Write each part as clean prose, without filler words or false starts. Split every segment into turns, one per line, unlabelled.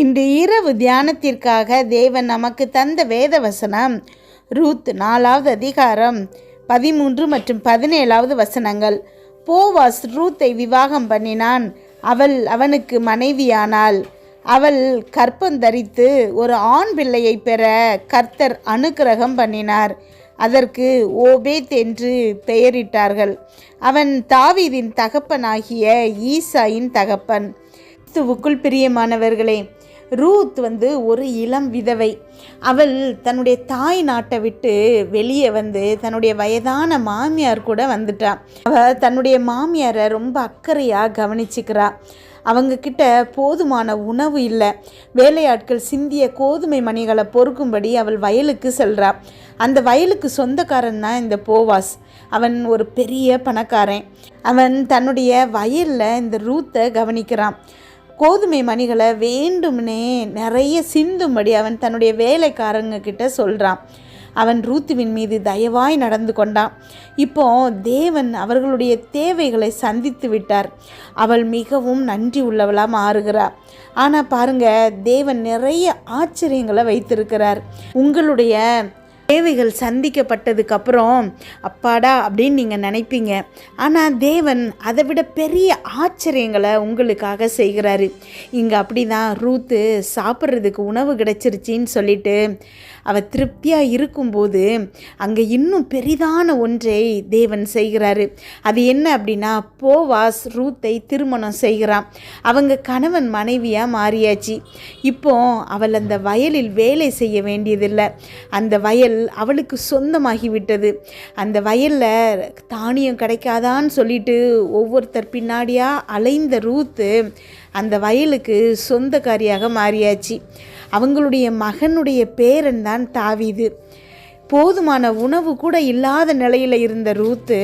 இன்று இரவு தியானத்திற்காக தேவன் நமக்கு தந்த வேத வசனம் ரூத் 4வது அதிகாரம் 13 மற்றும் 17வது வசனங்கள். போவாஸ் ரூத்தை விவாகம் பண்ணினான். அவள் அவனுக்கு மனைவியானாள். அவள் கற்பந்தரித்து ஒரு ஆண் பிள்ளையை பெற கர்த்தர் அனுக்கிரகம் பண்ணினார். அதற்கு ஓபேத் என்று பெயரிட்டார்கள். அவன் தாவீதின் தகப்பனாகிய ஈசாயின் தகப்பன். கிறிஸ்துவுக்குள் பிரியமானவர்களே, ரூத் ஒரு இளம் விதவை. அவள் தன்னுடைய தாய் நாட்டை விட்டு வெளியே தன்னுடைய வயதான மாமியார் கூட வந்துட்டான். அவள் தன்னுடைய மாமியாரை ரொம்ப அக்கறையாக கவனிச்சுக்கிறா. அவங்கக்கிட்ட போதுமான உணவு இல்லை. வேலையாட்கள் சிந்திய கோதுமை மணிகளை பொறுக்கும்படி அவள் வயலுக்கு செல்றா. அந்த வயலுக்கு சொந்தக்காரன் தான் இந்த போவாஸ். அவன் ஒரு பெரிய பணக்காரன். அவன் தன்னுடைய வயலில் இந்த ரூத்தை கவனிக்கிறான். கோதுமை மணிகளை வேண்டும்னே நிறைய சிந்தும்படி அவன் தன்னுடைய வேலைக்காரங்க கிட்ட சொல்கிறான். அவன் ரூத்துவின் மீது தயவாய் நடந்து கொண்டான். இப்போ தேவன் அவர்களுடைய தேவைகளை சந்தித்து விட்டார். அவள் மிகவும் நன்றி உள்ளவளாக மாறுகிறார். ஆனால் பாருங்க, தேவன் நிறைய ஆச்சரியங்களை வைத்திருக்கிறார். உங்களுடைய தேவைகள் சந்திக்கப்பட்டதுக்கப்புறம் அப்பாடா அப்படின்னு நீங்கள் நினைப்பீங்க. ஆனால் தேவன் அதை விட பெரிய ஆச்சரியங்களை உங்களுக்காக செய்கிறாரு. இங்கே அப்படி தான் ரூத்து சாப்பிட்றதுக்கு உணவு கிடைச்சிருச்சின்னு சொல்லிட்டு அவள் திருப்தியாக இருக்கும்போது அங்கே இன்னும் பெரிதான ஒன்றை தேவன் செய்கிறாரு. அது என்ன அப்படின்னா, போவாஸ் ரூத்தை திருமணம் செய்கிறான். அவங்க கணவன் மனைவியாக மாறியாச்சு. இப்போ அவள் அந்த வயலில் வேலை செய்ய வேண்டியதில்லை. அந்த வயல் அவளுக்கு சொந்தமாகிவிட்டது. அந்த வயலில் தானியம் கிடைக்காதான்னு சொல்லிட்டு ஒவ்வொருத்தர் பின்னாடியாக அலைந்த ரூத்து அந்த வயலுக்கு சொந்தக்காரியாக மாறியாச்சு. அவங்களுடைய மகனுடைய பேரன் தான் தாவீது. போதுமான உணவு கூட இல்லாத நிலையில் இருந்த ரூத்து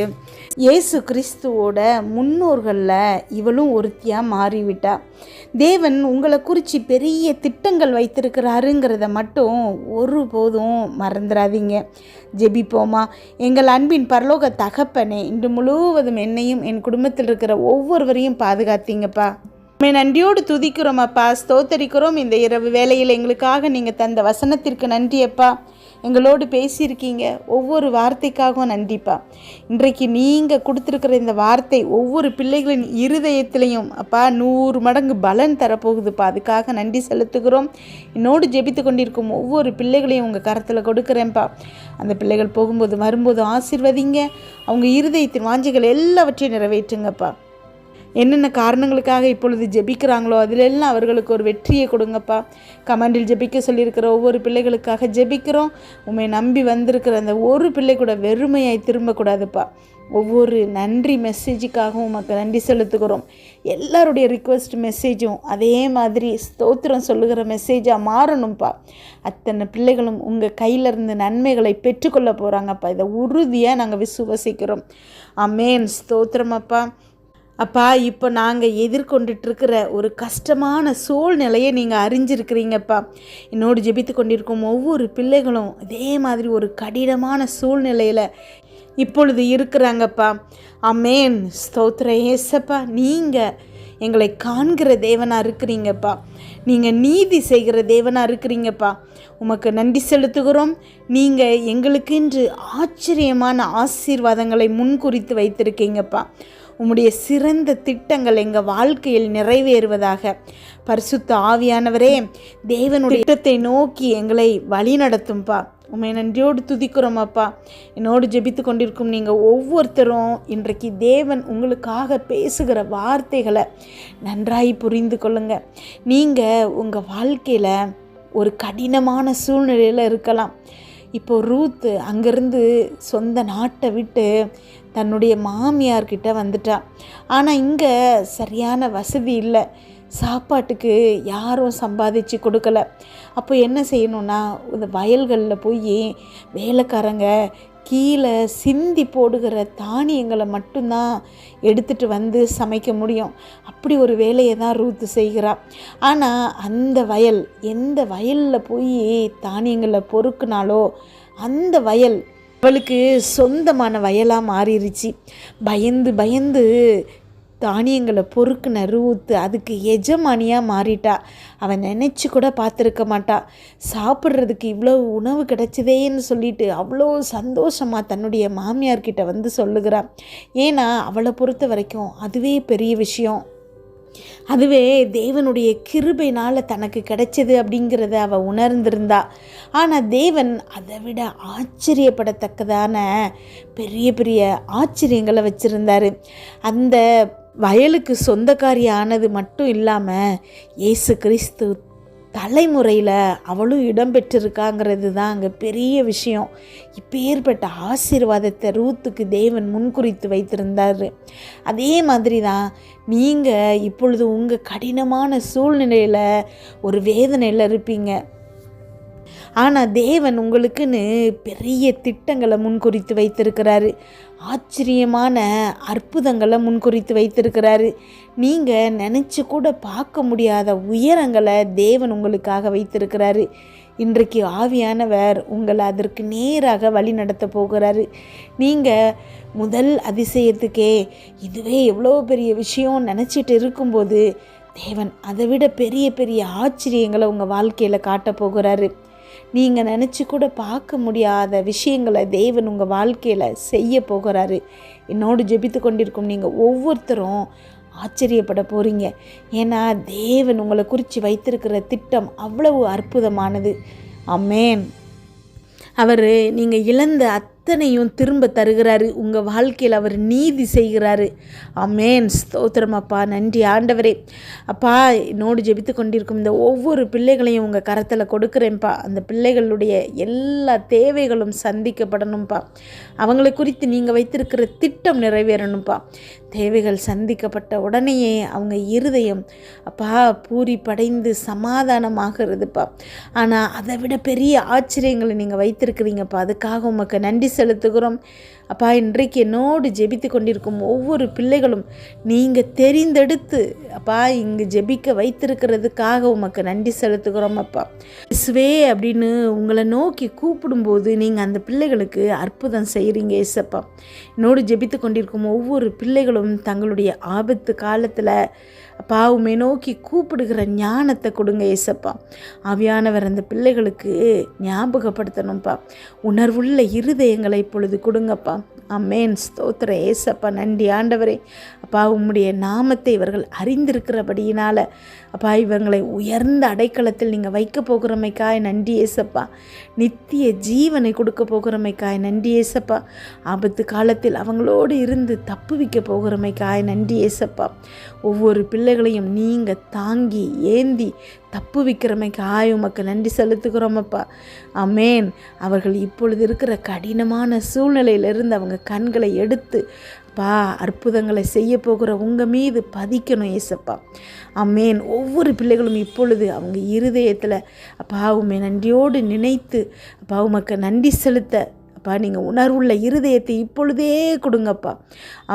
இயேசு கிறிஸ்துவோட முன்னோர்களில் இவளும் ஒருத்தியாக மாறிவிட்டா. தேவன் உங்களை குறித்து பெரிய திட்டங்கள் வைத்திருக்கிறாருங்கிறத மட்டும் ஒருபோதும் மறந்துடாதீங்க. ஜெபிப்போமா. எங்கள் அன்பின் பரலோக தகப்பனே, இன்று முழுவதும் என்னையும் என் குடும்பத்தில் இருக்கிற ஒவ்வொருவரையும் பாதுகாத்தீங்கப்பா. நன்றியோடு துதிக்கிறோம் அப்பா, ஸ்தோத்தரிக்கிறோம். இந்த இரவு வேளையில் எங்களுக்காக நீங்கள் தந்த வசனத்திற்கு நன்றியப்பா. எங்களோடு பேசியிருக்கீங்க. ஒவ்வொரு வார்த்தைக்காகவும் நன்றிப்பா. இன்றைக்கு நீங்கள் கொடுத்துருக்கிற இந்த வார்த்தை ஒவ்வொரு பிள்ளைகளின் இருதயத்திலையும் அப்பா 100 மடங்கு பலன் தரப்போகுதுப்பா. அதுக்காக நன்றி செலுத்துகிறோம். என்னோடு ஜெபித்து கொண்டிருக்கும் ஒவ்வொரு பிள்ளைகளையும் உங்கள் கரத்தில் கொடுக்குறேன்ப்பா. அந்த பிள்ளைகள் போகும்போது வரும்போது ஆசீர்வதிங்க. அவங்க இருதயத்தின் வாஞ்சைகள் எல்லாவற்றையும் நிறைவேற்றுங்கப்பா. என்னென்ன காரணங்களுக்காக இப்பொழுது ஜெபிக்கிறாங்களோ அதிலெல்லாம் அவர்களுக்கு ஒரு வெற்றியை கொடுங்கப்பா. கமெண்டில் ஜெபிக்க சொல்லியிருக்கிற ஒவ்வொரு பிள்ளைகளுக்காக ஜெபிக்கிறோம். உண்மை நம்பி வந்திருக்கிற அந்த ஒரு பிள்ளை கூட வெறுமையாய் திரும்பக்கூடாதுப்பா. ஒவ்வொரு நன்றி மெசேஜுக்காகவும் உமக்கு நன்றி செலுத்துகிறோம். எல்லாருடைய ரிக்வெஸ்ட் மெசேஜும் அதே மாதிரி ஸ்தோத்திரம் சொல்லுகிற மெசேஜாக மாறணும்ப்பா. அத்தனை பிள்ளைகளும் உங்கள் கையிலிருந்து நன்மைகளை பெற்றுக்கொள்ள போகிறாங்கப்பா. இதை உறுதியாக நாங்கள் விசுவசிக்கிறோம். ஆமென். ஸ்தோத்திரம் அப்பா. அப்பா, இப்போ நாங்கள் எதிர்கொண்டுட்ருக்கிற ஒரு கஷ்டமான சூழ்நிலையை நீங்கள் அறிஞ்சிருக்கிறீங்கப்பா. என்னோடு ஜெபித்து கொண்டிருக்கும் ஒவ்வொரு பிள்ளைகளும் இதே மாதிரி ஒரு கடினமான சூழ்நிலையில் இப்பொழுது இருக்கிறாங்கப்பா. ஆமென். ஸ்தோத்திர ஏசப்பா. நீங்கள் எங்களை காண்கிற தேவனாக இருக்கிறீங்கப்பா. நீங்கள் நீதி செய்கிற தேவனாக இருக்கிறீங்கப்பா. உமக்கு நன்றி செலுத்துகிறோம். நீங்கள் எங்களுக்கென்று ஆச்சரியமான ஆசீர்வாதங்களை முன்குறித்து வைத்திருக்கீங்கப்பா. உம்முடைய சிறந்த திட்டங்கள் எங்கள் வாழ்க்கையில் நிறைவேறுவதாக. பரிசுத்த ஆவியானவரே, தேவனுடைய திட்டத்தை நோக்கி எங்களை வழி நடத்தும்பா. உண்மை நன்றியோடு துதிக்கிறோம் அப்பா. என்னோடு ஜெபித்து கொண்டிருக்கும் நீங்கள் ஒவ்வொருத்தரும் இன்றைக்கு தேவன் உங்களுக்காக பேசுகிற வார்த்தைகளை நன்றாய் புரிந்து கொள்ளுங்க. நீங்கள் உங்கள் வாழ்க்கையில் ஒரு கடினமான சூழ்நிலையில் இருக்கலாம். இப்போ ரூத் அங்கேருந்து சொந்த நாட்டை விட்டு தன்னுடைய மாமியார்கிட்ட வந்துட்டா. ஆனால் இங்கே சரியான வசதி இல்லை. சாப்பாட்டுக்கு யாரும் சம்பாதிச்சு கொடுக்கல. அப்போ என்ன செய்யணுன்னா, இந்த வயல்களில் போய் வேலைக்காரங்க கீழே சிந்தி போடுகிற தானியங்களை மட்டும்தான் எடுத்துகிட்டு வந்து சமைக்க முடியும். அப்படி ஒரு வேலையை தான் ரூத்து செய்கிறாள். ஆனால் அந்த வயல் எந்த வயலில் போய் தானியங்களை பொறுக்குனாலோ அந்த வயல் அவளுக்கு சொந்தமான வயலாக மாறிடுச்சு. பயந்து பயந்து தானியங்களை பொறுக்குன ரூத் அதுக்கு எஜமானியாக மாறிட்டா. அவன் நினச்சி கூட பார்த்துருக்க மாட்டா. சாப்பிட்றதுக்கு இவ்வளோ உணவு கிடைச்சதேன்னு சொல்லிட்டு அவ்வளோ சந்தோஷமாக தன்னுடைய மாமியார்கிட்ட வந்து சொல்லுகிறான். ஏன்னா அவளை பொறுத்த வரைக்கும் அதுவே பெரிய விஷயம். அதுவே தேவனுடைய கிருபையினால் தனக்கு கிடைச்சது அப்படிங்கிறத அவள் உணர்ந்திருந்தா. ஆனால் தேவன் அதை விட ஆச்சரியப்படத்தக்கதான பெரிய பெரிய ஆச்சரியங்களை வச்சுருந்தார். அந்த வயலுக்கு சொந்தக்காரி ஆனது மட்டும் இல்லாமல் இயேசு கிறிஸ்து தலைமுறையில் அவளும் இடம்பெற்றிருக்காங்கிறது தான் அங்கே பெரிய விஷயம். இப்பேற்பட்ட ஆசீர்வாதத்தை ரூத்துக்கு தேவன் முன்குறித்து வைத்திருந்தார். அதே மாதிரி தான் நீங்கள் இப்பொழுது உங்கள் கடினமான சூழ்நிலையில் ஒரு வேதனையில் இருப்பீங்க. ஆனால் தேவன் உங்களுக்குன்னு பெரிய திட்டங்களை முன்குறித்து வைத்திருக்கிறாரு. ஆச்சரியமான அற்புதங்களை முன்குறித்து வைத்திருக்கிறாரு. நீங்கள் நினச்சி கூட பார்க்க முடியாத உயரங்களை தேவன் உங்களுக்காக வைத்திருக்கிறாரு. இன்றைக்கு ஆவியானவர் உங்களை அதற்கு நேராக வழி நடத்த போகிறாரு. நீங்கள் முதல் அதிசயத்துக்கே இதுவே எவ்வளோ பெரிய விஷயம் நினச்சிட்டு இருக்கும்போது தேவன் அதை விட பெரிய பெரிய ஆச்சரியங்களை உங்கள் வாழ்க்கையில் காட்ட போகிறாரு. நீங்கள் நினச்சி கூட பார்க்க முடியாத விஷயங்களை தேவன் உங்கள் வாழ்க்கையில் செய்ய போகிறாரு. என்னோடு ஜெபித்து கொண்டிருக்கும் நீங்கள் ஒவ்வொருத்தரும் ஆச்சரியப்பட போகிறீங்க. ஏன்னா தேவன் உங்களை குறித்து வைத்திருக்கிற திட்டம் அவ்வளவு அற்புதமானது. ஆமென். அவர் நீங்கள் இழந்த அத்தனையும் திரும்ப தருகிறாரு. உங்கள் வாழ்க்கையில் அவர் நீதி செய்கிறாரு. ஆமென். ஸ்தோத்திரம் அப்பா. நன்றி ஆண்டவரே. அப்பா, என்னோடு ஜெபித்து கொண்டிருக்கும் இந்த ஒவ்வொரு பிள்ளைகளையும் உங்கள் கரத்தில் கொடுக்குறேன்ப்பா. அந்த பிள்ளைகளுடைய எல்லா தேவைகளும் சந்திக்கப்படணும்ப்பா. அவங்களை குறித்து நீங்கள் வைத்திருக்கிற திட்டம் நிறைவேறணும்ப்பா. தேவைகள் சந்திக்கப்பட்ட உடனேயே அவங்க இருதயம் அப்பா பூரிப்படைந்து சமாதானமாகிறதுப்பா. ஆனால் அதை விட பெரிய ஆச்சரியங்களை நீங்கள் வைத்திருக்கிறீங்கப்பா. அதுக்காக உமக்கு நன்றி செலுத்துகிறோம் அப்பா. இன்றைக்கு என்னோடு ஜெபித்து கொண்டிருக்கும் ஒவ்வொரு பிள்ளைகளும் நீங்கள் தெரிந்தெடுத்து அப்பா இங்கு ஜெபிக்க வைத்திருக்கிறதுக்காக உமக்கு நன்றி செலுத்துகிறோம் அப்பா. இயேசுவே அப்படின்னு உங்களை நோக்கி கூப்பிடும்போது நீங்கள் அந்த பிள்ளைகளுக்கு அற்புதம் செய்கிறீங்க ஏசப்பா. என்னோடு ஜெபித்து கொண்டிருக்கும் ஒவ்வொரு பிள்ளைகளும் தங்களுடைய ஆபத்து காலத்தில் அப்பா உம்மை நோக்கி கூப்பிடுகிற ஞானத்தை கொடுங்க ஏசப்பா. ஆவியானவர் அந்த பிள்ளைகளுக்கு ஞாபகப்படுத்தணும்ப்பா. உணர்வுள்ள இருதயங்களை இப்பொழுது கொடுங்கப்பா. ஆமென். ஸ்தோத்திரம் ஏசப்பா. நன்றி ஆண்டவரே. அப்பா உம்முடைய நாமத்தை இவர்கள் அறிந்திருக்கிறபடியினால் அப்பா இவங்களை உயர்ந்த அடைக்கலத்தில் நீங்கள் வைக்க போகிறமைக்காய் நன்றி ஏசப்பா. நித்திய ஜீவனை கொடுக்க போகிறமைக்காய் நன்றி ஏசப்பா. ஆபத்து காலத்தில் அவங்களோடு இருந்து தப்புவிக்க போகிறமைக்காய் நன்றி ஏசப்பா. ஒவ்வொரு பிள்ளைகளையும் நீங்கள் தாங்கி ஏந்தி தப்புவிக்கிறமைக்காய் உமக்கு நன்றி செலுத்துகிறோமப்பா. ஆமென். அவர்கள் இப்பொழுது இருக்கிற கடினமான சூழ்நிலையிலிருந்து அவங்க கண்களை எடுத்து அப்பா அற்புதங்களை செய்ய போகிற உங்கள் மீது பதிக்கணும் ஏசப்பா. ஆமென். ஒவ்வொரு பிள்ளைகளும் இப்பொழுது அவங்க இருதயத்தில் அப்பா உம்மை நன்றியோடு நினைத்து அப்பா உமக்கு நன்றி செலுத்த அப்பா நீங்கள் உணர்வுள்ள இருதயத்தை இப்பொழுதே கொடுங்கப்பா.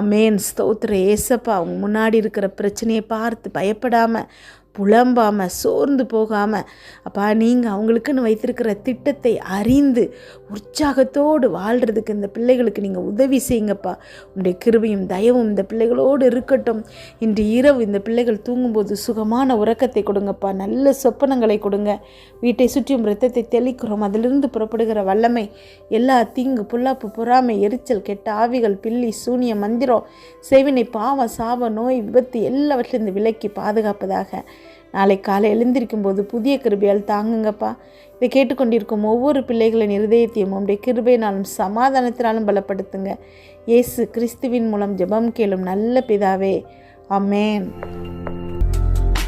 ஆமென். ஸ்தோத்திர ஏசப்பா. அவங்க முன்னாடி இருக்கிற பிரச்சனையை பார்த்து பயப்படாமல் புலம்பாமல் சோர்ந்து போகாமல் அப்பா நீங்கள் அவங்களுக்குன்னு வைத்திருக்கிற திட்டத்தை அறிந்து உற்சாகத்தோடு வாழ்கிறதுக்கு இந்த பிள்ளைகளுக்கு நீங்கள் உதவி செய்யுங்கப்பா. உங்களுடைய கிருபையும் தயவும் இந்த பிள்ளைகளோடு இருக்கட்டும். இன்று இரவு இந்த பிள்ளைகள் தூங்கும்போது சுகமான உறக்கத்தை கொடுங்கப்பா. நல்ல சொப்பனங்களை கொடுங்க. வீட்டை சுற்றியும் இரத்தத்தை தெளிக்கிறோம். அதிலிருந்து புறப்படுகிற வல்லமை எல்லா தீங்கு புல்லாப்பு பொறாமை எரிச்சல் கெட்ட ஆவிகள் பில்லி சூனிய மந்திரம் செய்வினை பாவம் சாப நோய் விபத்து எல்லாவற்றிலிருந்து விலக்கி பாதுகாப்பதாக. நாளை காலை எழுந்திருக்கும் போது புதிய கிருபையால் தாங்குங்கப்பா. இதை கேட்டுக்கொண்டிருக்கும் ஒவ்வொரு பிள்ளைகளின் இருதயத்தையும் உம்முடைய கிருபையினாலும் சமாதானத்தினாலும் பலப்படுத்துங்க. இயேசு கிறிஸ்துவின் மூலம் ஜெபம் கேளும் நல்ல பிதாவே. ஆமென்.